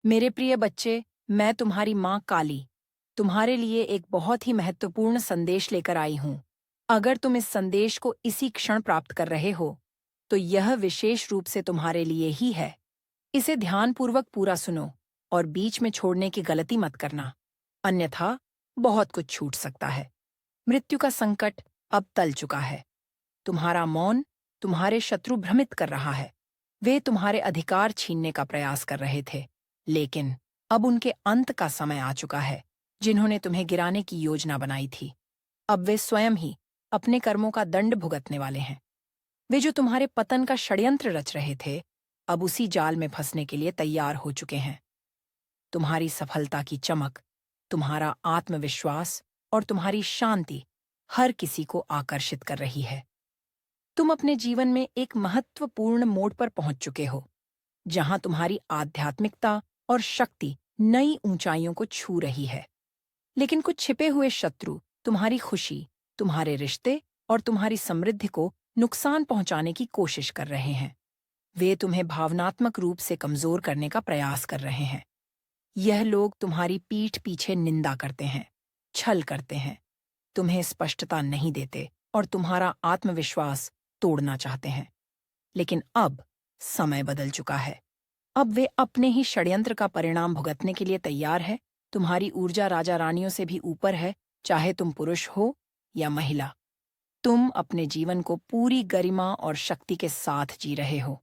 मेरे प्रिय बच्चे, मैं तुम्हारी माँ काली तुम्हारे लिए एक बहुत ही महत्वपूर्ण संदेश लेकर आई हूँ। अगर तुम इस संदेश को इसी क्षण प्राप्त कर रहे हो, तो यह विशेष रूप से तुम्हारे लिए ही है। इसे ध्यानपूर्वक पूरा सुनो और बीच में छोड़ने की गलती मत करना, अन्यथा बहुत कुछ छूट सकता है। मृत्यु का संकट अब टल चुका है। तुम्हारा मौन तुम्हारे शत्रु भ्रमित कर रहा है। वे तुम्हारे अधिकार छीनने का प्रयास कर रहे थे, लेकिन अब उनके अंत का समय आ चुका है। जिन्होंने तुम्हें गिराने की योजना बनाई थी, अब वे स्वयं ही अपने कर्मों का दंड भुगतने वाले हैं। वे जो तुम्हारे पतन का षड्यंत्र रच रहे थे, अब उसी जाल में फंसने के लिए तैयार हो चुके हैं। तुम्हारी सफलता की चमक, तुम्हारा आत्मविश्वास और तुम्हारी शांति हर किसी को आकर्षित कर रही है। तुम अपने जीवन में एक महत्वपूर्ण मोड़ पर पहुंच चुके हो, जहां तुम्हारी आध्यात्मिकता और शक्ति नई ऊंचाइयों को छू रही है। लेकिन कुछ छिपे हुए शत्रु तुम्हारी खुशी, तुम्हारे रिश्ते और तुम्हारी समृद्धि को नुकसान पहुंचाने की कोशिश कर रहे हैं। वे तुम्हें भावनात्मक रूप से कमजोर करने का प्रयास कर रहे हैं। यह लोग तुम्हारी पीठ पीछे निंदा करते हैं, छल करते हैं, तुम्हें स्पष्टता नहीं देते और तुम्हारा आत्मविश्वास तोड़ना चाहते हैं। लेकिन अब समय बदल चुका है। अब वे अपने ही षड्यंत्र का परिणाम भुगतने के लिए तैयार है। तुम्हारी ऊर्जा राजा रानियों से भी ऊपर है, चाहे तुम पुरुष हो या महिला। तुम अपने जीवन को पूरी गरिमा और शक्ति के साथ जी रहे हो।